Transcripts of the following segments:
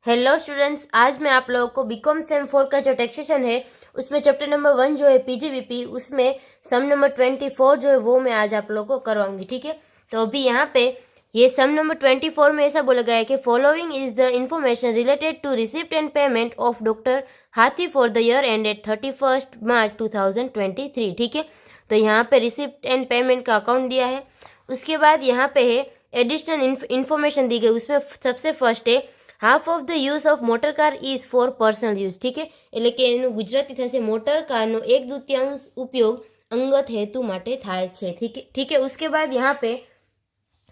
Hello students, आज मैं आप लोगों को बीकॉम सेम 4 का जो टैक्सेशन है उसमें चैप्टर नंबर 1 जो है पीजीवीपी, उसमें सम नंबर 24 जो है वो मैं आज आप लोगों को करवाऊंगी। ठीक है, तो अभी यहाँ पे ये सम नंबर 24 में ऐसा बोला गया है कि following is the information related to receipt and payment of doctor Hathi for the year ended 31 March 2023। ठीक है, तो यहाँ पे रिसिप्ट एंड पेमेंट का अकाउंट दिया है। उसके बाद यहाँ पे है एडिशनल इन्फॉर्मेशन दी गई, उसमें सबसे फर्स्ट है half of the use of motor car is four personal use. ठीक है, એટલે કે એનું ગુજરાતી થશે મોટર कारનો 1/2 उपयोग अंगत हेतु માટે થાય છે। ठीक है, उसके बाद यहाँ पे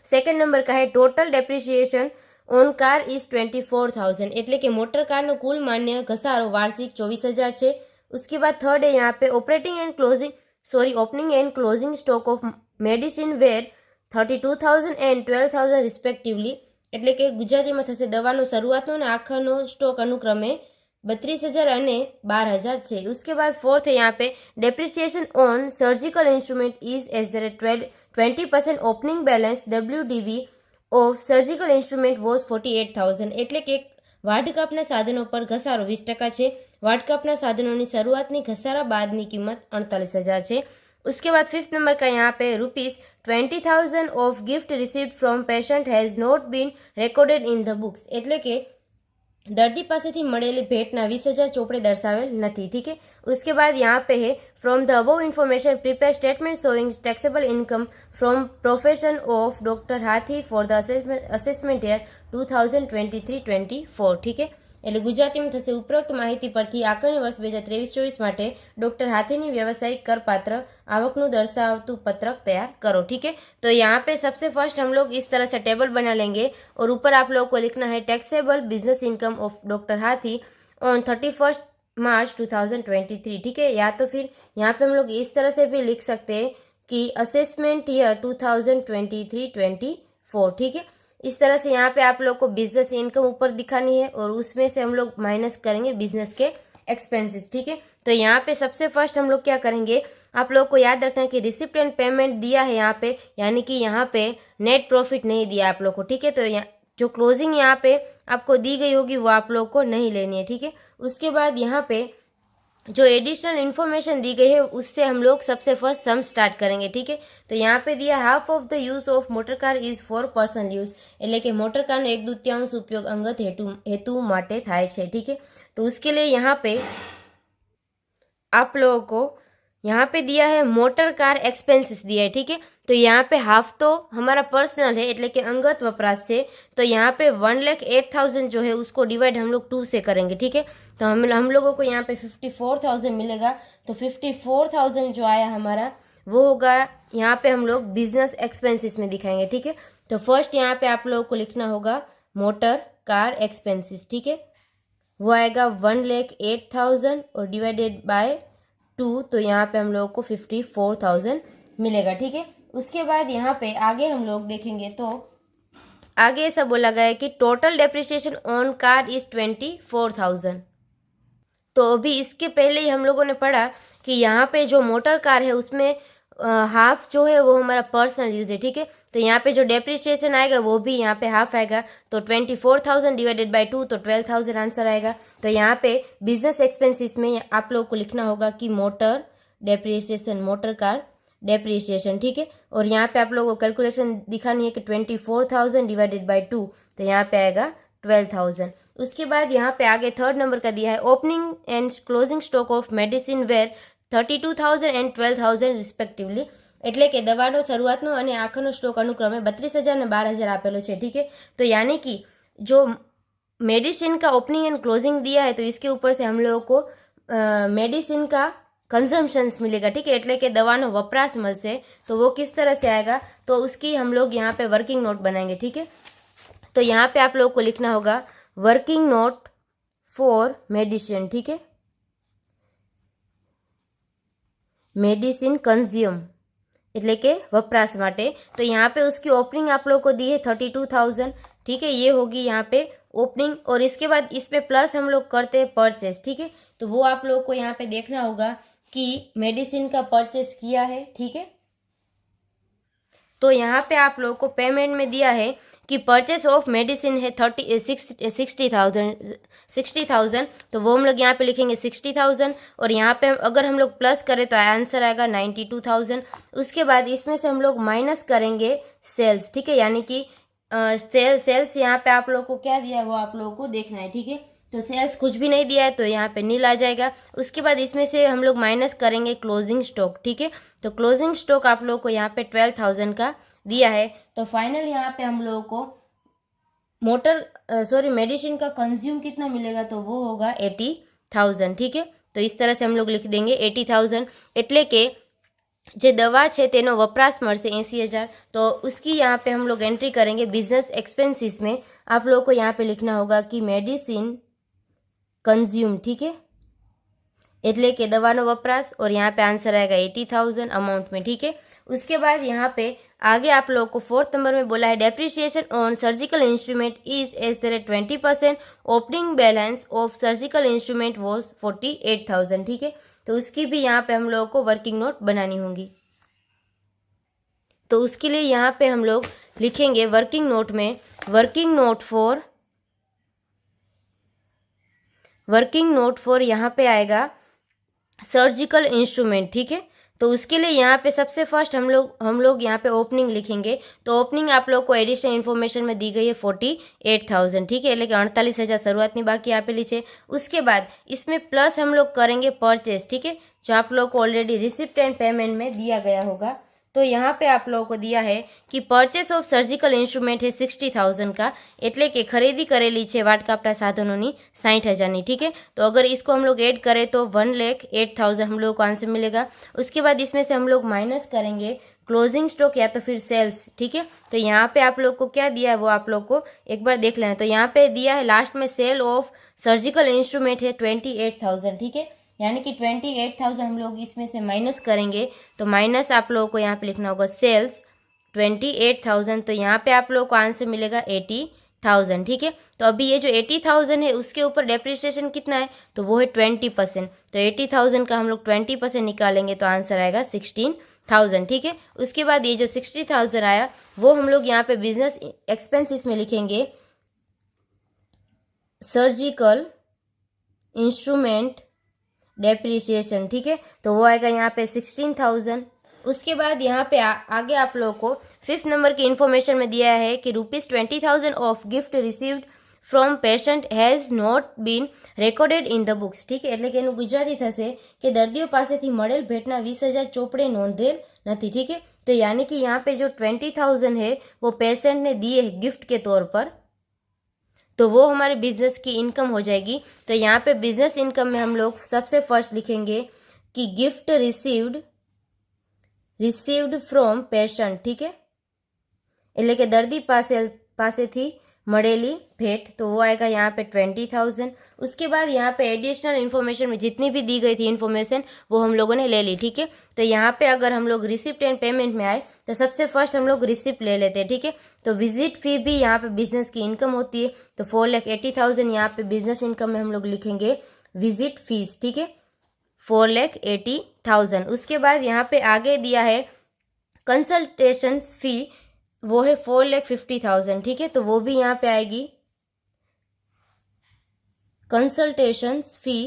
सेकंड नंबर का है total depreciation on car is 24,000, એટલે કે મોટર કારનો કુલ માન્ય ઘસારો વાર્ષિક 24,000 છે। उसके बाद थर्ड है यहाँ पे opening and closing stock of medicine were 32,000 and 12,000 respectively, એટલે કે ગુજરાતીમાં થશે દવાનો શરૂઆતનો અને આખરનો સ્ટોક અનુક્રમે 32,000 અને 12,000 છે। उसके बाद फोर्थ है यहाँ पे depreciation on surgical instrument is as the 20% opening balance WDV of surgical instrument was 48,000, એટલે કે વાઢકાપના સાધનો પર ઘસારો 20% છે। વાઢકાપના સાધનોની શરૂઆતની ઘસારા બાદની કિંમત 48,000 છે। उसके बाद फिफ्थ नंबर का यहाँ पे ₹20,000 of gift received from patient has not been recorded in the books, એટલે કે દર્દી પાસેથી મળેલી ભેટના 20,000 ચોપડે દર્શાવેલ નથી। ठीक है, उसके बाद यहाँ पे है from the above information prepare statement showing taxable income from profession of doctor Hathi for the assessment year 2023-24। ठीक है, એટલે ગુજરાતીમાં થશે ઉપરોક્ત માહિતી પરથી આકારણી વર્ષ 2023-24 માટે डॉक्टर हाथीनी व्यावसायिक करपात्र आवकનું दर्शावતું पत्रक तैयार करो। ठीक है, तो यहाँ पे सबसे फर्स्ट हम लोग इस तरह से टेबल बना लेंगे और ऊपर आप लोगों को लिखना है taxable business income of doctor हाथी ऑन 31 मार्च 2023। ठीक है, या तो फिर यहाँ पे हम लोग इस तरह से भी लिख सकते हैं कि असेसमेंट ईयर 2023-24। ठीक है, इस तरह से यहाँ पे आप लोग को बिजनेस इनकम ऊपर दिखानी है और उसमें से हम लोग माइनस करेंगे बिजनेस के एक्सपेंसेस। ठीक है, तो यहाँ पे सबसे फर्स्ट हम लोग क्या करेंगे, आप लोग को याद रखना है कि रिसिप्ट एंड पेमेंट दिया है यहाँ पे, यानी कि यहाँ पे नेट प्रॉफिट नहीं दिया आप लोग को। ठीक है, तो यहाँ जो क्लोजिंग यहाँ पे आपको दी गई होगी वो आप लोग को नहीं लेनी है। ठीक है, उसके बाद यहाँ पे जो एडिशनल इन्फॉर्मेशन दी गई है उससे हम लोग सबसे फर्स्ट सम स्टार्ट करेंगे। ठीक है, तो यहाँ पे दिया half of the use of motor car is for personal use, એટલે કે મોટર કારનો 1/2 उपयोग अंगत हेतु માટે થાય છે। ठीक है, तो उसके लिए यहाँ पे आप लोगों को यहाँ पे दिया है मोटर कार एक्सपेंसेस दिया है। ठीक है, तो यहाँ पे हाफ तो हमारा पर्सनल है એટલે કે अंगत वपराश से, तो यहाँ पे 1,08,000 जो है उसको डिवाइड हम लोग 2 से करेंगे। ठीक है, तो हम लोगों को यहाँ पे 54,000 मिलेगा, तो 54,000 जो आया हमारा वो होगा यहाँ पे हम लोग बिजनेस एक्सपेंसेस में दिखाएंगे। ठीक है, तो फर्स्ट यहाँ पे आप लोगों को लिखना होगा मोटर कार एक्सपेंसेस। ठीक है, वो आएगा 1,08,000 और डिवाइडेड बाय 2, तो यहाँ पे हम लोगों को 54,000 मिलेगा। ठीक है, उसके बाद यहाँ पे आगे हम लोग देखेंगे तो आगे ऐसा बोला गया है कि total depreciation on car is 24,000। तो अभी इसके पहले ही हम लोगों ने पढ़ा कि यहाँ पे जो मोटर कार है उसमें हाफ जो है वो हमारा पर्सनल यूज है। ठीक है, तो यहाँ पे जो डेप्रिसिएशन आएगा वो भी यहाँ पे हाफ आएगा, तो 24,000 डिवाइडेड बाय 2, तो 12,000 आंसर आएगा। तो यहाँ पे बिजनेस एक्सपेंसेस में आप लोगों को लिखना होगा कि motor depreciation, motor car depreciation. ठीक है, और यहाँ पे आप लोगों को कैलकुलेशन दिखानी है कि 24,000 डिवाइडेड बाय 2, तो यहाँ पे आएगा 12,000। उसके बाद यहाँ पे आगे थर्ड नंबर का दिया है opening and closing stock of medicine were 32,000 and 12,000 respectively, એટલે કે દવાનો શરૂઆતનો અને આખરનો સ્ટોક અનુક્રમે 32,000 અને 12,000 આપેલો છે। ठीक है, तो यानी कि जो मेडिसिन का ओपनिंग एंड क्लोजिंग दिया है तो इसके ऊपर से हम लोगों को मेडिसिन का कंजम्पशंस मिलेगा। ठीक है, એટલે કે દવાનો વપરાશ મળશે, तो वो किस तरह से आएगा, तो उसकी हम लोग यहाँ पे वर्किंग नोट बनाएंगे। ठीक है, तो यहाँ पे आप लोगों को लिखना होगा वर्किंग नोट फॉर मेडिसिन। ठीक है, मेडिसिन कंज्यूम એટલે કે વપરાશ માટે, तो यहाँ पे उसकी ओपनिंग आप लोगों को दी है 32,000। ठीक है, ये होगी यहाँ पे ओपनिंग, और इसके बाद इस पे प्लस हम लोग करते हैं परचेस। ठीक है, तो वो आप लोगों को यहाँ पे देखना होगा कि मेडिसिन का परचेस किया है। ठीक है, तो यहाँ पे आप लोगों को पेमेंट में दिया है कि परचेस ऑफ मेडिसिन है 60,000, तो वो हम लोग यहाँ पे लिखेंगे 60,000 और यहाँ पे अगर हम लोग प्लस करें तो आंसर आएगा 92,000। उसके बाद इसमें से हम लोग माइनस करेंगे सेल्स, ठीक है, यानी कि सेल्स यहाँ पे आप लोग को क्या दिया है वो आप लोगों को देखना है, ठीक है। तो सेल्स कुछ भी नहीं दिया है तो यहाँ पे नील आ जाएगा। उसके बाद इसमें से हम लोग माइनस करेंगे क्लोजिंग स्टॉक, ठीक है। तो क्लोजिंग स्टॉक आप लोगों को यहाँ पे 12,000 का दिया है। तो फाइनल यहाँ पे हम लोगों को मेडिसिन का कंज्यूम कितना मिलेगा, तो वो होगा 80,000, ठीक है। तो इस तरह से हम लोग लिख देंगे 80,000 એટલે કે જે દવા છે તેનો વપરાશ મળશે 80,000। तो उसकी यहाँ पे हम लोग एंट्री करेंगे बिजनेस एक्सपेंसिस में। आप लोगों को यहाँ पे लिखना होगा कि मेडिसिन कंज्यूम, ठीक है, એટલે કે દવાનો વપરાશ और यहाँ पे आंसर आएगा 80,000 अमाउंट में, ठीक है। उसके बाद यहाँ पे आगे आप लोगों को 4th नंबर में बोला है depreciation on surgical instrument is as दर 20%, opening balance of surgical instrument was 48,000, ठीक है। तो उसकी भी यहाँ पे हम लोगों को वर्किंग नोट बनानी होगी। तो उसके लिए यहाँ पे हम लोग लिखेंगे वर्किंग नोट में वर्किंग नोट फॉर यहाँ पे आएगा सर्जिकल इंस्ट्रूमेंट, ठीक है। तो उसके लिए यहाँ पे सबसे फर्स्ट हम लोग यहाँ पे ओपनिंग लिखेंगे। तो ओपनिंग आप लोग को एडिशनल इन्फॉर्मेशन में दी गई है 48,000, ठीक है, એટલે કે 48,000 शुरुआत में बाकी આપેલી છે। उसके बाद इसमें प्लस हम लोग करेंगे परचेस, ठीक है, जो आप लोग को ऑलरेडी रिसिप्ट एंड पेमेंट में दिया गया होगा। तो यहाँ पे आप लोगों को दिया है कि परचेस ऑफ सर्जिकल इंस्ट्रूमेंट है 60,000 का, એટલે કે खरीदी करेली છે वाटकापटा साधनों 60,000, ठीक है। तो अगर इसको हम लोग ऐड करें तो 1,08,000 हम लोग को आंसर मिलेगा। उसके बाद इसमें से हम लोग माइनस करेंगे क्लोजिंग स्टॉक या तो फिर सेल्स, ठीक है। तो यहाँ पे आप लोग को क्या दिया है वो आप लोग को एक बार देख लेना। तो यहाँ पे दिया है लास्ट में सेल ऑफ सर्जिकल इंस्ट्रूमेंट है 28,000, ठीक है, यानी कि 28,000 हम लोग इसमें से माइनस करेंगे। तो माइनस आप लोगों को यहाँ पे लिखना होगा सेल्स 28,000, तो यहाँ पे आप लोगों को आंसर मिलेगा 80,000, ठीक है। तो अभी ये जो 80,000 है उसके ऊपर डेप्रिसिएशन कितना है, तो वो है 20%। तो 80,000 का हम लोग 20% निकालेंगे तो आंसर आएगा 16,000, ठीक है। उसके बाद ये जो 60,000 आया वो हम लोग यहाँ पे बिजनेस एक्सपेंसिस में लिखेंगे सर्जिकल इंस्ट्रूमेंट डेप्रिसिएशन, ठीक है। तो वो आएगा यहाँ पे 16,000। उसके बाद यहाँ पे आगे आप लोगों को 5th नंबर की इन्फॉर्मेशन में दिया है कि ₹20,000 of gift received from patient has not been recorded in the books, ठीक है, એટલે કે એનું ગુજરાતી થશે કે દર્દીઓ પાસેથી મળેલ ભેટના 20,000 ચોપડે નોંધેલ નથી, ठीक है। तो यानी कि यहाँ पे जो 20,000 है वो पेशेंट ने दिए है गिफ्ट के तौर पर, तो वो हमारे बिजनेस की इनकम हो जाएगी। तो यहाँ पे बिजनेस इनकम में हम लोग सबसे फर्स्ट लिखेंगे कि गिफ्ट रिसीव्ड फ्रॉम पेशेंट, ठीक है, એટલે કે દર્દી પાસેથી મળેલી भेंट, तो वो आएगा यहाँ पे 20,000। उसके बाद यहाँ पे एडिशनल इन्फॉर्मेशन में जितनी भी दी गई थी इन्फॉर्मेशन वो हम लोगों ने ले ली, ठीक है। तो यहाँ पे अगर हम लोग रिसिप्ट एंड पेमेंट में आए तो सबसे फर्स्ट हम लोग रिसिप्ट ले लेते हैं, ठीक है। तो विजिट फी भी यहाँ पे बिजनेस की इनकम होती है। तो 4,80,000 यहाँ पे बिजनेस इनकम में हम लोग लिखेंगे विजिट फीस, ठीक है, 4,80,000। उसके बाद यहाँ पे आगे दिया है कंसल्टेशन फी, वो है 4,50,000, ठीक है। तो वो भी यहाँ पे आएगी कंसल्टेशन फी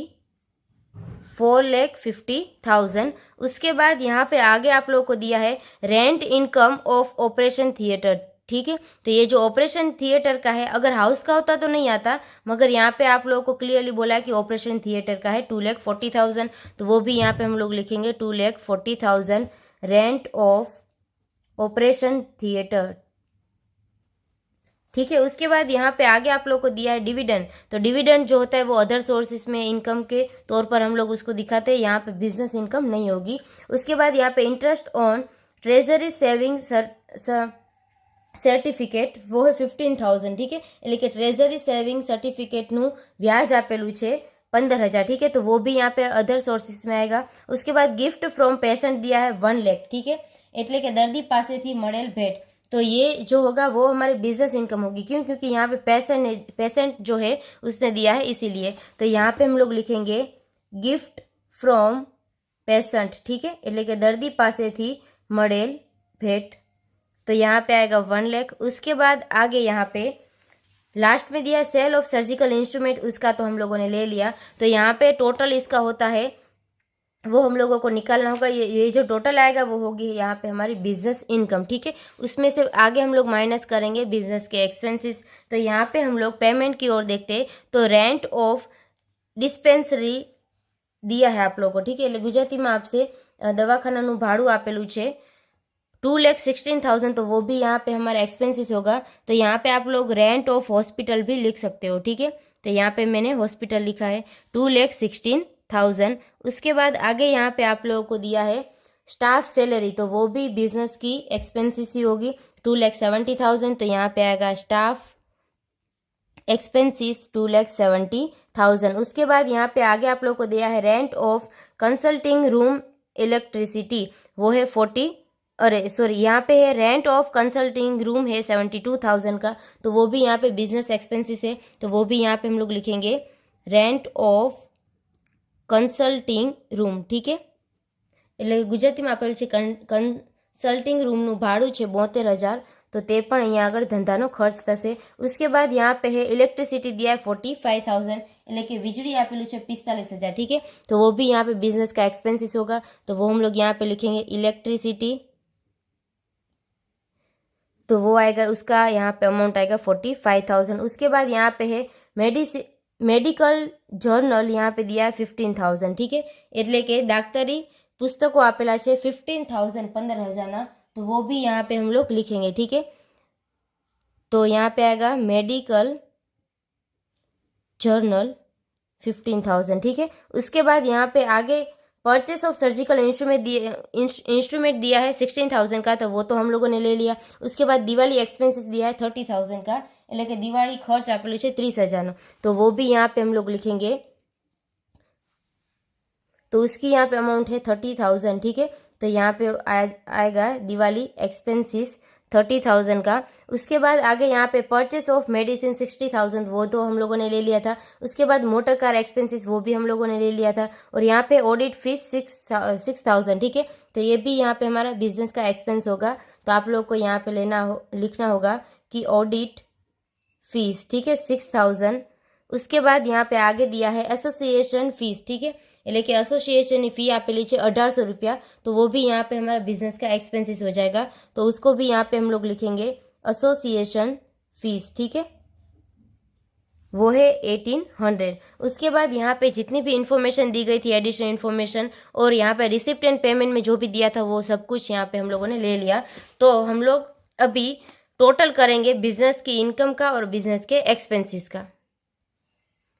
4,50,000। उसके बाद यहाँ पे आगे आप लोगों को दिया है rent income of operation theatre, ठीक है। तो ये जो ऑपरेशन थिएटर का है, अगर हाउस का होता तो नहीं आता, मगर यहाँ पे आप लोगों को क्लियरली बोला है कि ऑपरेशन थिएटर का है 2,40,000। तो वो भी यहाँ पे हम लोग लिखेंगे 2,40,000 रेंट ऑफ ऑपरेशन थिएटर, ठीक है। उसके बाद यहाँ पे आगे आप लोग को दिया है डिविडेंड। तो डिविडेंड जो होता है वो अदर सोर्सेस में इनकम के तौर पर हम लोग उसको दिखाते हैं, यहाँ पे बिजनेस इनकम नहीं होगी। उसके बाद यहाँ पे interest on treasury saving certificate, वो है 15,000, ठीक है, એટલે કે ટ્રેઝરી સેવિંગ સર્ટિફિકેટનું વ્યાજ આપેલું છે 15,000, ठीक है। तो वो भी यहाँ पे अदर सोर्सेस में आएगा। उसके बाद गिफ्ट फ्रॉम पेशेंट दिया है 1 लाख, ठीक है, એટલે કે દર્દી પાસેથી મળેલ भेंट। तो ये जो होगा वो हमारे बिजनेस इनकम होगी, क्यों, क्योंकि यहाँ पे पेशेंट जो है उसने दिया है इसीलिए। तो यहाँ पे हम लोग लिखेंगे गिफ्ट फ्रॉम पेशेंट, ठीक है, એટલે કે દર્દી પાસેથી મળેલ भेंट। तो यहाँ पे आएगा 1 लाख। उसके बाद आगे यहाँ पे लास्ट में दिया है सेल ऑफ सर्जिकल इंस्ट्रूमेंट, उसका तो हम लोगों ने ले लिया। तो यहाँ पे टोटल इसका होता है वो हम लोगों को निकालना होगा। ये जो टोटल आएगा वो होगी यहाँ पे हमारी बिजनेस इनकम, ठीक है। उसमें से आगे हम लोग माइनस करेंगे बिजनेस के एक्सपेंसेस। तो यहाँ पे हम लोग पेमेंट की ओर देखते हैं तो रेंट ऑफ डिस्पेंसरी दिया है आप लोगों को, ठीक है। એટલે ગુજરાતીમાં આપશે દવાખાનાનું ભાડું આપેલું છે 2,16,000, तो वो भी यहाँ पे हमारा एक्सपेंसेस होगा। तो यहाँ पे आप लोग रेंट ऑफ हॉस्पिटल भी लिख सकते हो, ठीक है। तो यहाँ पे मैंने हॉस्पिटल लिखा है 2,16,000। उसके बाद आगे यहाँ पे आप लोगों को दिया है स्टाफ सैलरी, तो वो भी बिजनेस की एक्सपेंसेस ही होगी 2,70,000। तो यहाँ पे आएगा स्टाफ एक्सपेंसेस 2,70,000। उसके बाद यहाँ पे आगे आप लोग को दिया है rent of consulting room electricity, वो है 40, अरे सॉरी यहाँ पे है रेंट ऑफ कंसल्टिंग रूम है 72,000 का, तो वो भी यहाँ पे बिजनेस एक्सपेंसेस है। तो वो भी यहाँ पे हम लोग लिखेंगे रेंट ऑफ कंसल्टिंग रूम, ठीक है। એટલે ગુજરાતીમાં આપેલું છે કન્સલ્ટિંગ રૂમનું ભાડું છે 72,000, तो ते पण અહીંયા આગળ ધંધાનો ખર્ચ થશે। उसके बाद यहाँ पे है इलेक्ट्रिसिटी दिया है 45,000, એટલે કે વીજળી આપેલું છે 45,000, ठीक है। तो वो भी यहाँ पे बिजनेस का एक्सपेंसेस होगा, तो वो हम लोग यहाँ पे लिखेंगे इलेक्ट्रिसिटी, तो वो आएगा उसका यहाँ पे अमाउंट आएगा 45,000। उसके बाद यहाँ पे है मेडिकल जर्नल, यहाँ पे दिया है 15,000, ठीक है। એટલે કે डाक्टरी पुस्तकों आपेला है 15,000 15,000 तो वो भी यहाँ पे हम लोग लिखेंगे, ठीक है। तो यहाँ पे आएगा मेडिकल जर्नल 15,000, ठीक है। उसके बाद यहाँ पे आगे परचेस ऑफ सर्जिकल इंस्ट्रूमेंट दिया है 16,000 का, तो वो तो हम लोगों ने ले लिया। उसके बाद दिवाली एक्सपेंसेस दिया है 30,000 का, એટલે કે દિવાળી ખર્ચ આપેલું છે 30,000, तो वो भी यहाँ पे हम लोग लिखेंगे। तो उसकी यहाँ पे अमाउंट है 30,000, ठीक है। तो यहाँ पे आएगा दिवाली एक्सपेंसेस 30,000 का। उसके बाद आगे यहाँ पे परचेस ऑफ मेडिसिन 60,000, वो तो हम लोगों ने ले लिया था। उसके बाद मोटर कार एक्सपेंसेस वो भी हम लोगों ने ले लिया था। और यहाँ पे ऑडिट फीस 6,000, ठीक है। तो ये भी यहाँ पे हमारा बिजनेस का एक्सपेंस होगा। तो आप लोग को यहाँ पे लिखना होगा कि ऑडिट फीस, ठीक है, 6,000। उसके बाद यहाँ पे आगे दिया है एसोसिएशन फीस, ठीक है, એટલે કે એસોસિએશનની ફી આપેલી છે 1,800 रुपया, तो वो भी यहाँ पे हमारा बिजनेस का एक्सपेंसेस हो जाएगा। तो उसको भी यहाँ पे हम लोग लिखेंगे एसोसिएशन फीस, ठीक है, वो है 1,800। उसके बाद यहाँ पे जितनी भी इन्फॉर्मेशन दी गई थी एडिशनल इन्फॉर्मेशन और यहाँ पे रिसिप्ट एंड पेमेंट में जो भी दिया था वो सब कुछ यहाँ पे हम लोगों ने ले लिया। तो हम लोग अभी टोटल करेंगे बिजनेस की इनकम का और बिजनेस के एक्सपेंसेस का।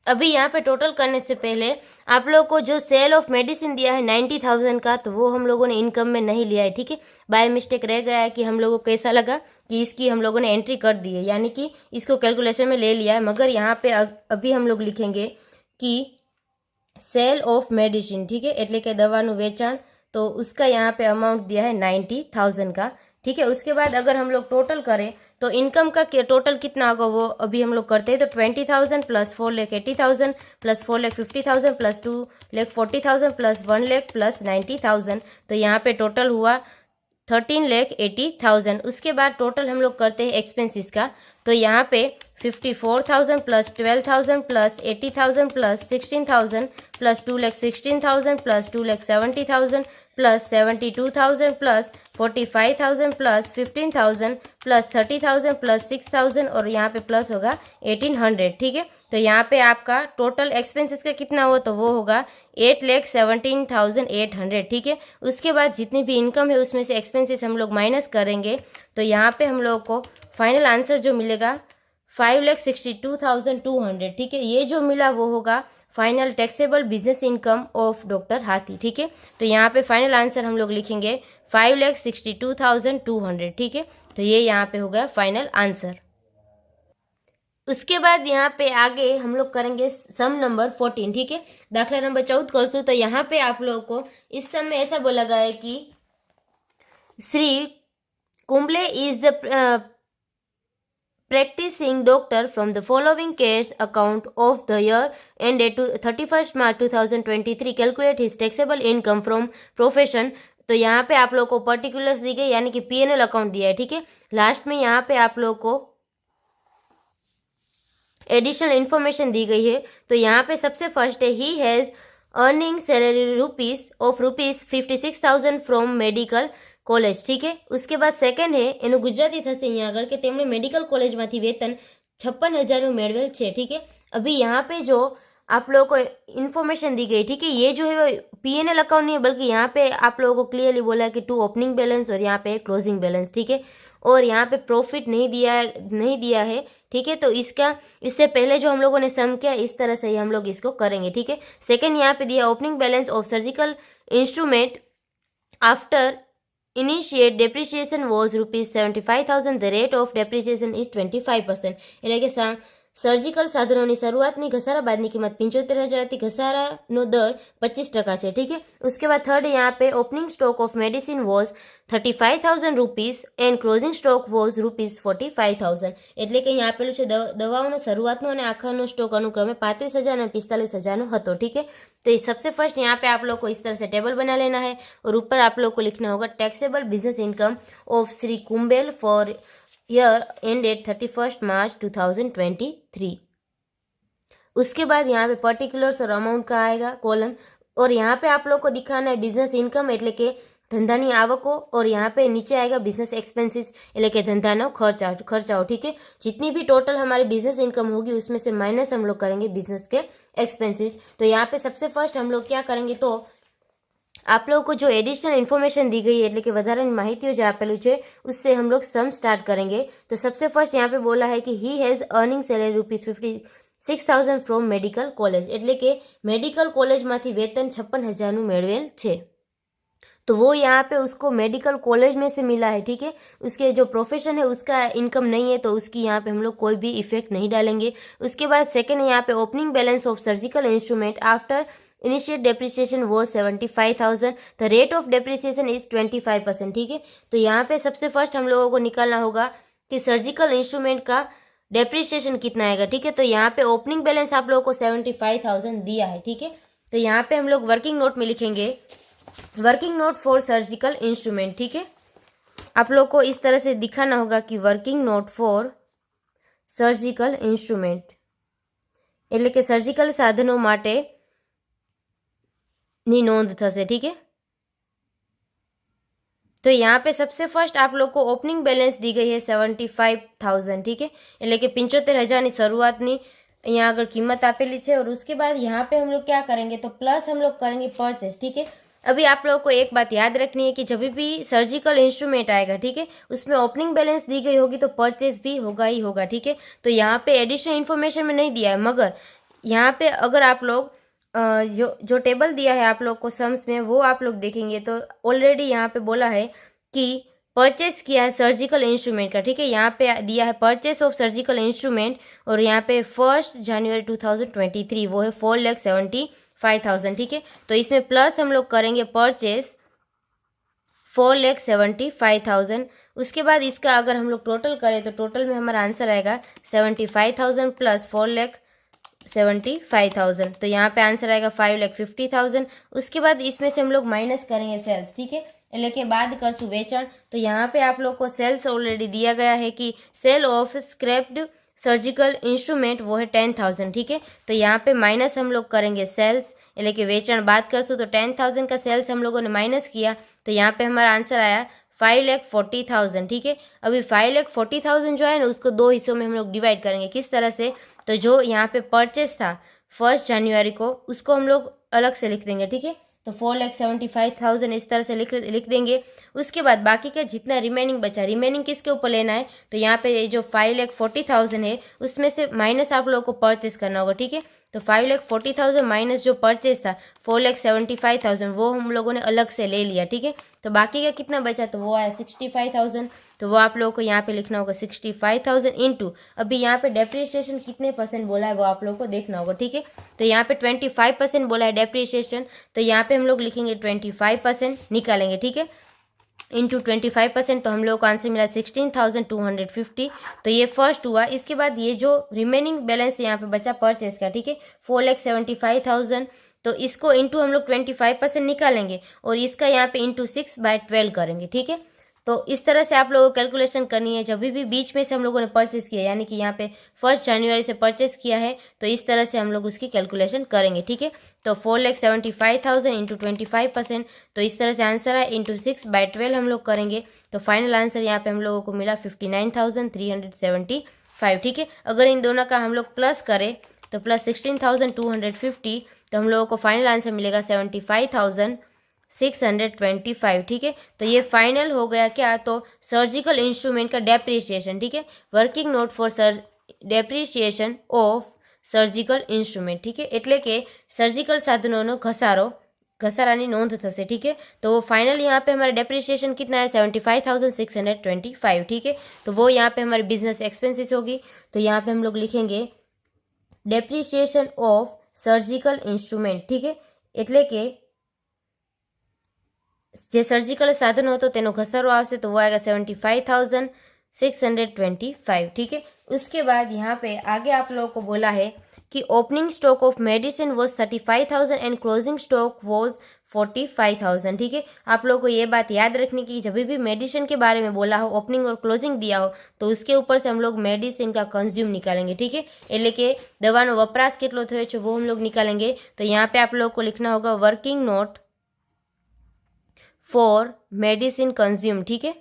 अभी यहाँ पे टोटल करने से पहले आप लोगों को जो सेल ऑफ मेडिसिन दिया है 90,000 का, तो वो हम लोगों ने इनकम में नहीं लिया है, ठीक है। बाय मिस्टेक रह गया है कि हम लोगों को कैसा लगा कि इसकी हम लोगों ने एंट्री कर दी है, यानी कि इसको कैलकुलेशन में ले लिया है, मगर यहाँ पे अभी हम लोग लिखेंगे कि सेल ऑफ मेडिसिन, ठीक है, એટલે કે દવાનું વેચાણ, तो उसका यहाँ पे अमाउंट दिया है 90,000 का, ठीक है। उसके बाद अगर हम लोग टोटल करें तो इनकम का टोटल कितना होगा वो अभी हम लोग करते हैं। तो 20,000 plus 4,80,000 plus 4,50,000 plus 2,40,000 plus 1 lakh plus 90,000, तो यहाँ पे टोटल हुआ 13,80,000। उसके बाद टोटल हम लोग करते हैं एक्सपेंसेस का। तो यहाँ पे 54,000 plus 12,000 plus 80,000 plus 16,000 plus 2,16,000 plus 2,70,000 plus 72,000 plus 45,000 plus 15,000 plus 30,000 plus 6,000 और यहाँ पे प्लस होगा 1,800, ठीक है। तो यहाँ पे आपका टोटल एक्सपेंसेस का कितना हो तो वो होगा 8,17,800, ठीक है। उसके बाद जितनी भी इनकम है उसमें से एक्सपेंसेस हम लोग माइनस करेंगे, तो यहाँ पे हम लोग को फाइनल आंसर जो मिलेगा 5,62,200, ठीक है। ये जो मिला वो होगा final taxable business income of doctor हाथी, ठीक है। तो यहाँ पे फाइनल आंसर हम लोग लिखेंगे 5,62,200, ठीक है। तो ये यहाँ पे हो गया फाइनल आंसर। उसके बाद यहाँ पे आगे हम लोग करेंगे सम नंबर 14, ठीक है। दाखला नंबर 14 करसू। तो यहाँ पे आप लोगों को इस सम में ऐसा बोला गया है कि Shri Kumble is the practicing doctor from the following cash account of the year ended to 31st March 2023. Calculate his taxable income from profession तो यहाँ पे आप लोग को पर्टिकुलर्स दी गई, यानी कि P&L अकाउंट दिया है, ठीक है। लास्ट में यहाँ पे आप लोग को एडिशनल इन्फॉर्मेशन दी गई है। तो यहाँ पे सबसे फर्स्ट है he has earning salary rupees 56,000 from medical college, ठीक है। उसके बाद सेकंड है એનું ગુજરાતી થશે અહીંયા આગળ કે તેમણે મેડિકલ કોલેજમાંથી વેતન 56,000 મેળવેલ છે, ठीक है। अभी यहाँ पे जो आप लोगों को इन्फॉर्मेशन दी गई, ठीक है, ये जो है P&L अकाउंट नहीं है, बल्कि यहाँ पे आप लोगों को क्लियरली बोला है कि 2 ओपनिंग बैलेंस और यहाँ पे क्लोजिंग बैलेंस, ठीक है। और यहाँ पे प्रॉफिट नहीं दिया है, ठीक है। तो इससे पहले जो हम लोगों ने सम किया, इस तरह से ही हम लोग इसको करेंगे, ठीक है। सेकंड यहाँ पे दिया opening balance of surgical instrument after initiate depreciation was ₹75,000. The rate of depreciation is 25%. એટલે કે સર્જિકલ સાધનોની શરૂઆતની ઘસારા બાદની કિંમત 75,000 ઘસારાનો દર 25% છે, ठीक है। उसके बाद थर्ड यहाँ पे opening stock of medicine was ₹35,000 and closing stock was ₹45,000. એટલે કે અહીંયા આપેલું છે દવાઓનો શરૂઆતનો અને આખરનો સ્ટોક અનુક્રમે 35,000 અને 45,000 હતો, ठीक है। तो सबसे फर्स्ट यहाँ पे आप लोग को इस तरह से टेबल बना लेना है और ऊपर आप लोग को लिखना होगा taxable business income of Shri Kumble for year ended 31 March 2023। उसके बाद यहाँ पे पर्टिकुलर्स और अमाउंट का आएगा कॉलम, और यहाँ पे आप लोग को दिखाना है बिजनेस इनकम એટલે કે ધંધાની આવકો, और यहाँ पे नीचे आएगा बिजनेस एक्सपेंसेस એટલે કે ધંધાનો खर्चाओ, ठीक है। जितनी भी टोटल हमारी बिजनेस इनकम होगी उसमें से माइनस हम लोग करेंगे बिजनेस के एक्सपेंसेस। तो यहाँ पे सबसे फर्स्ट हम लोग क्या करेंगे, तो आप लोगों को जो एडिशनल इन्फॉर्मेशन दी गई है એટલે કે વધારાની માહિતીઓ જે આપેલું છે उससे हम लोग सम स्टार्ट करेंगे। तो सबसे फर्स्ट यहाँ पे बोला है कि he has earning salary ₹56,000 from medical college, એટલે કે मेडिकल कॉलेजમાંથી वेतन 56,000 મેળવેલ છે। तो वो यहाँ पे उसको मेडिकल कॉलेज में से मिला है, ठीक है। उसके जो प्रोफेशन है उसका इनकम नहीं है, तो उसकी यहाँ पे हम लोग कोई भी इफेक्ट नहीं डालेंगे। उसके बाद सेकंड यहाँ पे opening balance of surgical instrument after initial depreciation वो 75,000. The rate of depreciation is 25%, ठीक है। तो यहाँ पे सबसे फर्स्ट हम लोगों को निकालना होगा कि सर्जिकल इंस्ट्रूमेंट का डेप्रिसिएशन कितना आएगा, ठीक है। तो यहाँ पे ओपनिंग बैलेंस आप लोगों को 75,000 दिया है, ठीक है। तो यहाँ पे हम लोग वर्किंग नोट में लिखेंगे working note for surgical instrument, ठीक है। आप लोग को इस तरह से दिखाना होगा कि working note for surgical instrument એટલે કે સર્જિકલ સાધનો માટેની નોંધ થશે, ठीक है। तो यहाँ पे सबसे फर्स्ट आप लोग को ओपनिंग बैलेंस दी गई है 75,000, ठीक है, એટલે કે 75,000 શરૂઆતની यहाँ अगर कीमत आपेली है। और उसके बाद यहाँ पे हम लोग क्या करेंगे, तो प्लस हम लोग करेंगे परचेस, ठीक है। अभी आप लोगों को एक बात याद रखनी है कि जब भी सर्जिकल इंस्ट्रूमेंट आएगा, ठीक है, उसमें ओपनिंग बैलेंस दी गई होगी तो परचेस भी होगा ही होगा, ठीक है। तो यहाँ पे एडिशनल इन्फॉर्मेशन में नहीं दिया है, मगर यहाँ पे अगर आप लोग जो टेबल दिया है आप लोग को सम्स में वो आप लोग देखेंगे तो ऑलरेडी यहाँ पे बोला है कि परचेस किया है सर्जिकल इंस्ट्रूमेंट का, ठीक है। यहाँ पे दिया है परचेस ऑफ सर्जिकल इंस्ट्रूमेंट और यहाँ पे 1 जनवरी 2023 वो है 4,75,000, ठीक है। तो इसमें प्लस हम लोग करेंगे परचेस 4,75,000। उसके बाद इसका अगर हम लोग टोटल करें तो टोटल में हमारा आंसर आएगा 75,000 प्लस 4,75,000। तो यहाँ पे आंसर आएगा 5,50,000। उसके बाद इसमें से हम लोग माइनस करेंगे सेल्स, ठीक है, એટલે કે બાદ કરશું વેચાણ। तो यहाँ पे आप लोग को सेल्स ऑलरेडी दिया गया है कि sale of scrapped surgical instrument वो है 10,000, ठीक है। तो यहाँ पे माइनस हम लोग करेंगे सेल्स એટલે કે વેચાણ બાદ કરશું तो 10,000 का सेल्स हम लोगों ने माइनस किया तो यहाँ पे हमारा आंसर आया 5,40,000, ठीक है। अभी 5,40,000 जो है ना उसको दो हिस्सों में हम लोग डिवाइड करेंगे। किस तरह से, तो जो यहाँ पे परचेस था 1 जनवरी को उसको हम लोग अलग से लिख देंगे, ठीक है। तो 4,75,000 इस तरह से लिख देंगे। उसके बाद बाकी का जितना रिमेनिंग बचा, रिमेनिंग किसके ऊपर लेना है, तो यहाँ पे जो 5,40,000 है उसमें से माइनस आप लोगों को परचेस करना होगा, ठीक है। तो 5,40,000 माइनस जो परचेस था 4,75,000 वो हम लोगों ने अलग से ले लिया, ठीक है। तो बाकी का कितना बचा, तो वो आया 65,000। तो वो आप लोगों को यहाँ पे लिखना होगा 65,000 इंटू अभी यहाँ पे डेप्रिसिएशन कितने % बोला है वो आप लोगों को देखना होगा, ठीक है। तो यहाँ पे 25% बोला है डेप्रिसिएशन, तो यहाँ पे हम लोग लिखेंगे 25% निकालेंगे, ठीक है। इंटू 25%, तो हम लोग को आंसर मिला 16,250। तो ये फर्स्ट हुआ। इसके बाद ये जो रिमेनिंग बैलेंस यहाँ पे बचा परचेस का, ठीक है, 4,75,000, तो इसको इंटू हम लोग 25% निकालेंगे और इसका यहाँ पे इंटू 6/12 करेंगे, ठीक है। तो इस तरह से आप लोगों को कैलकुलेशन करनी है। जब भी बीच में से हम लोगों ने परचेस किया, यानी कि यहाँ पे 1 जनवरी से परचेस किया है, तो इस तरह से हम लोग उसकी कैलकुलेशन करेंगे, ठीक है। तो 4,75,000 इंटू 25%, तो इस तरह से आंसर है, इंटू 6/12 हम लोग करेंगे। तो फाइनल आंसर यहाँ पे हम लोगों को मिला 59,375, ठीक है। अगर इन दोनों का हम लोग प्लस करें तो प्लस 16,250, तो हम लोगों को फाइनल आंसर मिलेगा 75,625, ठीक है। तो ये फाइनल हो गया क्या, तो सर्जिकल इंस्ट्रूमेंट का डेप्रिसिएशन, ठीक है, working note for depreciation of surgical instrument, ठीक है, એટલે કે સર્જિકલ સાધનોનો ઘસારાની નોંધ થશે, ठीक है। तो फाइनल यहाँ पे हमारा डेप्रिसिएशन कितना है 75,625, ठीक है। तो वो यहाँ पे हमारे बिजनेस एक्सपेंसेस होगी। तो यहाँ पे हम लोग लिखेंगे डेप्रिसिएशन ऑफ सर्जिकल इंस्ट्रूमेंट, ठीक है, એટલે કે જે સર્જિકલ સાધનો હતો તેનો ઘસારો આવશે, तो वो आएगा 75,625, ठीक है। उसके बाद यहाँ पे आगे आप लोगों को बोला है कि opening stock of medicine was 35,000 and closing stock was 45,000, ठीक है। आप लोगों को ये बात याद रखनी कि जब भी मेडिसिन के बारे में बोला हो, ओपनिंग और क्लोजिंग दिया हो, तो उसके ऊपर से हम लोग मेडिसिन का कंज्यूम निकालेंगे, ठीक है, એટલે કે દવાનો વપરાશ કેટલો થયો છે वो हम लोग निकालेंगे। तो यहाँ पे आप लोगों को लिखना होगा working note for medicine consume, ठीक है,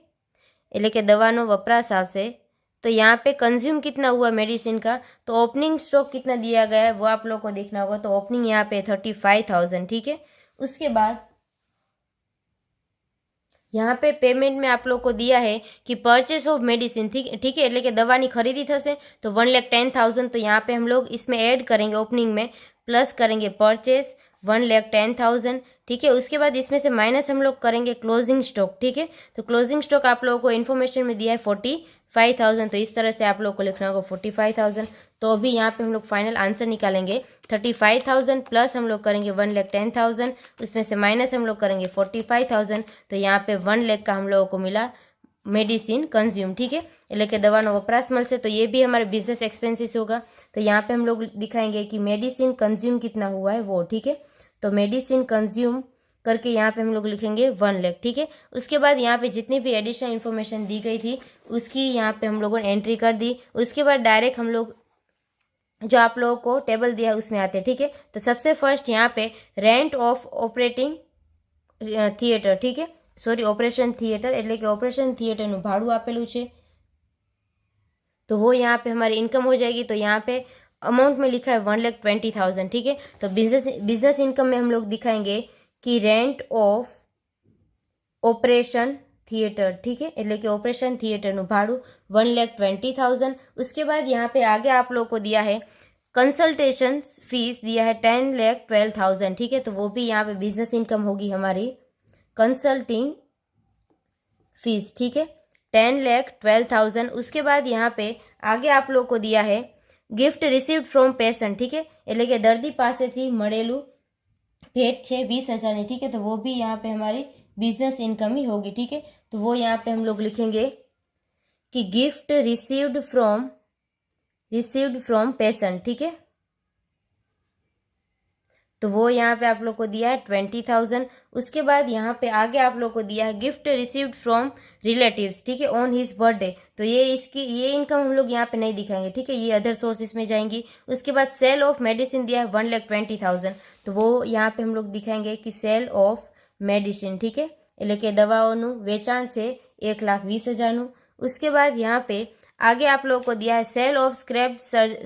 એટલે કે દવાનો વપરાશ આવશે। तो यहाँ पे कंज्यूम कितना हुआ मेडिसिन का, तो ओपनिंग स्टॉक कितना दिया गया है वो आप लोग को देखना होगा। तो ओपनिंग यहाँ पे 35,000, ठीक है। उसके बाद यहाँ पे पेमेंट में आप लोग को दिया है कि परचेस ऑफ मेडिसिन, ठीक है, એટલે કે દવાની ખરીદી થશે, तो 1,10,000, तो यहाँ पे हम लोग इसमें ऐड करेंगे, ओपनिंग में प्लस करेंगे परचेस 1,10,000, ठीक है। उसके बाद इसमें से माइनस हम लोग करेंगे क्लोजिंग स्टॉक, ठीक है। तो क्लोजिंग स्टॉक आप लोगों को इन्फॉर्मेशन में दिया है 45,000, तो इस तरह से आप लोग को लिखना होगा 45,000। तो अभी यहाँ पे हम लोग फाइनल आंसर निकालेंगे 35,000 प्लस हम लोग करेंगे 1,10,000, उसमें से माइनस हम लोग करेंगे 45,000, तो यहाँ पे 1 लाख का हम लोगों को मिला मेडिसिन कंज्यूम, ठीक है, એટલે કે દવાનો વપરાશ મળશે। तो ये भी हमारे बिजनेस एक्सपेंसेस होगा। तो यहाँ पे हम लोग दिखाएंगे कि मेडिसिन कंज्यूम कितना हुआ है वो, ठीक है। तो मेडिसिन कंज्यूम करके यहाँ पे हम लोग लिखेंगे 1 लाख, ठीक है। उसके बाद यहाँ पे जितनी भी एडिशनल इन्फॉर्मेशन दी गई थी उसकी यहाँ पे हम लोगों ने एंट्री कर दी। उसके बाद डायरेक्ट हम लोग जो आप लोगों को टेबल दिया है उसमें आते हैं, ठीक है। तो सबसे फर्स्ट यहाँ पे रेंट ऑफ ऑपरेटिंग थिएटर, ठीक है, सॉरी ऑपरेशन थिएटर, એટલે કે ઓપરેશન થિયેટરનું ભાડું આપેલું છે, तो वो यहाँ पे हमारी इनकम हो जाएगी। तो यहाँ पे अमाउंट में लिखा है 1,20,000, ठीक है। तो बिजनेस इनकम में हम लोग दिखाएंगे कि रेंट ऑफ ऑपरेशन थिएटर, ठीक है, એટલે કે ऑपरेशन थिएटरનું ભાડું 1,20,000। उसके बाद यहाँ पे आगे आप लोग को दिया है कंसल्टेशन फीस दिया है 10,12,000, ठीक है। तो वो भी यहाँ पे बिजनेस इनकम होगी हमारी कंसल्टिंग फीस, ठीक है, 10,12,000। उसके बाद यहाँ पे आगे आप लोग को दिया है गिफ्ट रिसीव्ड फ्रॉम पेशेंट, ठीक है, એટલે કે દર્દી પાસેથી મળેલું भेंट છે 20,000, ठीक है। तो वो भी यहाँ पे हमारी बिजनेस इनकम ही होगी, ठीक है। तो वो यहाँ पे हम लोग लिखेंगे कि गिफ्ट रिसीव्ड फ्रॉम पेशेंट, ठीक है। तो वो यहाँ पे आप लोग को दिया है 20,000। उसके बाद यहाँ पे आगे आप लोग को दिया है गिफ्ट रिसीव्ड फ्रॉम रिलेटिव्स, ठीक है, ऑन हिज बर्थडे। तो ये इनकम हम लोग यहाँ पे नहीं दिखाएंगे, ठीक है, ये अदर सोर्सेस में जाएंगी। उसके बाद सेल ऑफ मेडिसिन दिया है 1,20,000, तो वो यहाँ पे हम लोग दिखाएंगे कि सेल ऑफ मेडिसिन, ठीक है, એટલે કે દવાઓનું વેચાણ છે 1,20,000। उसके बाद यहाँ पे आगे आप लोगों को दिया है sale of scrap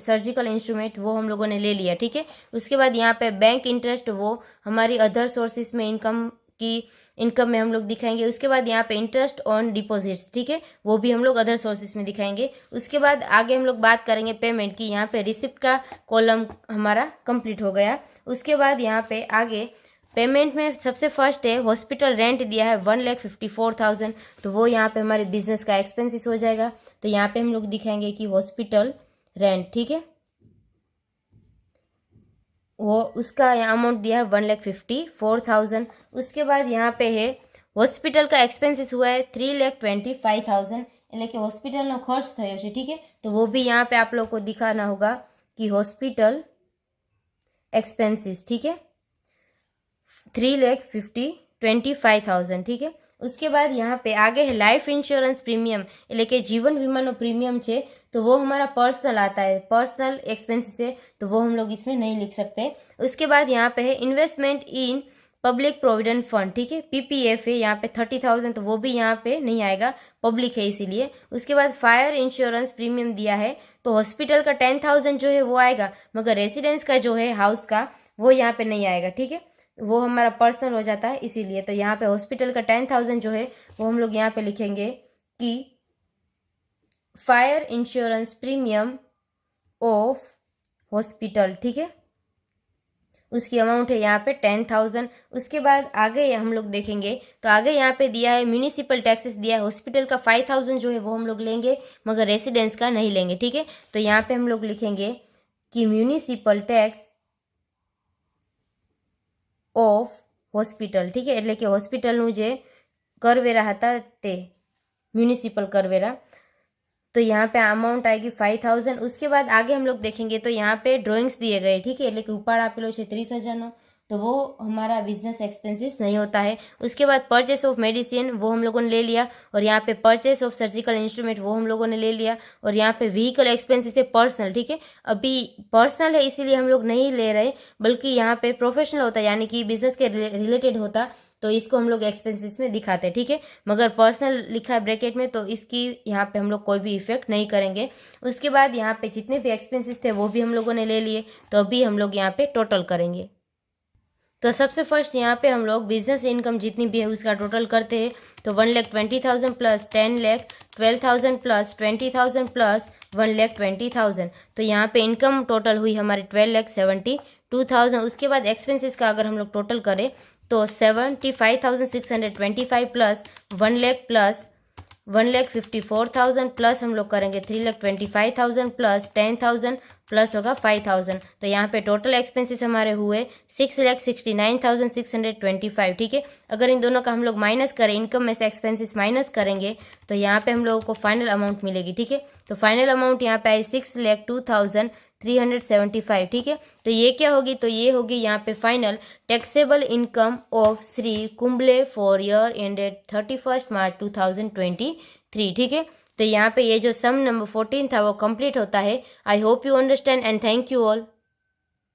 surgical instrument, वो हम लोगों ने ले लिया, ठीक है। उसके बाद यहाँ पे बैंक इंटरेस्ट, वो हमारी अदर सोर्सेस में इनकम में हम लोग दिखाएंगे। उसके बाद यहाँ पे इंटरेस्ट ऑन डिपॉजिट्स, ठीक है, वो भी हम लोग अदर सोर्सेस में दिखाएंगे। उसके बाद आगे हम लोग बात करेंगे पेमेंट की। यहाँ पे रिसिप्ट का कॉलम हमारा कंप्लीट हो गया। उसके बाद यहाँ पे आगे पेमेंट में सबसे फर्स्ट है हॉस्पिटल रेंट दिया है 1,54,000, तो वो यहाँ पे हमारे बिजनेस का एक्सपेंसेस हो जाएगा। तो यहाँ पे हम लोग दिखाएंगे कि हॉस्पिटल रेंट, ठीक है, वो उसका यहाँ अमाउंट दिया है 1,54,000। उसके बाद यहाँ पे है હોસ્પિટલ का एक्सपेंसिस हुआ है 3,25,000 એટલે કે હોસ્પિટલનો ખર્ચ થયો છે, ठीक है। तो वो भी यहाँ पे आप लोग को दिखाना होगा कि हॉस्पिटल एक्सपेंसिस, ठीक है, 3,25,000, ठीक है। उसके बाद यहाँ पे आगे है लाइफ इंश्योरेंस प्रीमियम એટલે કે जीवन वीमाનો प्रीमियम છે, तो वो हमारा पर्सनल आता है, पर्सनल एक्सपेंसिस है, तो वो हम लोग इसमें नहीं लिख सकते। उसके बाद यहाँ पे है investment in public provident fund, ठीक है, पीपीएफ है यहाँ पे 30,000, तो वो भी यहाँ पे नहीं आएगा, पब्लिक है इसीलिए। उसके बाद फायर इंश्योरेंस प्रीमियम दिया है, तो हॉस्पिटल का 10,000 जो है वो आएगा, मगर रेसिडेंस का जो है हाउस का वो यहाँ पे नहीं आएगा, ठीक है, वो हमारा पर्सनल हो जाता है इसीलिए। तो यहाँ पे हॉस्पिटल का 10,000 जो है वो हम लोग यहाँ पे लिखेंगे कि fire insurance premium of hospital, ठीक है, उसकी अमाउंट है यहाँ पे 10,000। उसके बाद आगे हम लोग देखेंगे तो आगे यहाँ पे दिया है म्यूनिसिपल टैक्सेस दिया है, हॉस्पिटल का 5,000 जो है वो हम लोग लेंगे, मगर रेसिडेंस का नहीं लेंगे, ठीक है। तो यहाँ पे हम लोग लिखेंगे कि म्यूनिसिपल टैक्स ऑफ हॉस्पिटल, ठीक है, એટલે કે હોસ્પિટલનું જે કરવેરા હતા તે म्यूनिसिपल करवेरा, तो यहाँ पे अमाउंट आएगी 5,000। उसके बाद आगे हम लोग देखेंगे तो यहाँ पे ड्रॉइंग्स दिए गए, ठीक है, એટલે કે ઉપાડ આપેલો છે 30,000નો, तो वो हमारा बिजनेस एक्सपेंसेस नहीं होता है। उसके बाद परचेस ऑफ मेडिसिन वो हम लोगों ने ले लिया, और यहाँ पे परचेस ऑफ सर्जिकल इंस्ट्रूमेंट वो हम लोगों ने ले लिया, और यहाँ पे व्हीकल एक्सपेंसेस है पर्सनल, ठीक है, अभी पर्सनल है इसीलिए हम लोग नहीं ले रहे, बल्कि यहाँ पे प्रोफेशनल होता यानी कि बिजनेस के रिलेटेड होता तो इसको हम लोग एक्सपेंसेस में दिखाते, ठीक है, मगर पर्सनल लिखा है ब्रैकेट में तो इसकी यहाँ पे हम लोग कोई भी इफेक्ट नहीं करेंगे। उसके बाद यहाँ पे जितने भी एक्सपेंसेस थे वो भी हम लोगों ने ले लिए, तो अभी हम लोग यहाँ पे टोटल करेंगे। तो सबसे फर्स्ट यहाँ पे हम लोग बिजनेस इनकम जितनी भी है उसका टोटल करते हैं, तो 1,20,000 प्लस 10,12,000 प्लस 20,000 प्लस 1,20,000, तो यहाँ पे इनकम टोटल हुई हमारी 12,72,000। उसके बाद एक्सपेंसेस का अगर हम लोग टोटल करें तो 75,625 प्लस 1,00,000 प्लस 1,54,000 प्लस हम लोग करेंगे 3,25,000 प्लस 10,000 प्लस होगा 5,000, तो यहाँ पे टोटल एक्सपेंसेस हमारे हुए 6,69,625, ठीक है। अगर इन दोनों का हम लोग माइनस करें, इनकम में से एक्सपेंसेस माइनस करेंगे तो यहाँ पे हम लोगों को फाइनल अमाउंट मिलेगी, ठीक है। तो फाइनल अमाउंट यहाँ पे आई 6,02,375, ठीक है। तो ये क्या होगी, तो ये होगी यहाँ पे final taxable income of Shri Kumble for year ended 31 March 2023, ठीक है। तो यहाँ पे ये जो सम नंबर 14 था वो कंप्लीट होता है। I hope you understand and thank you all.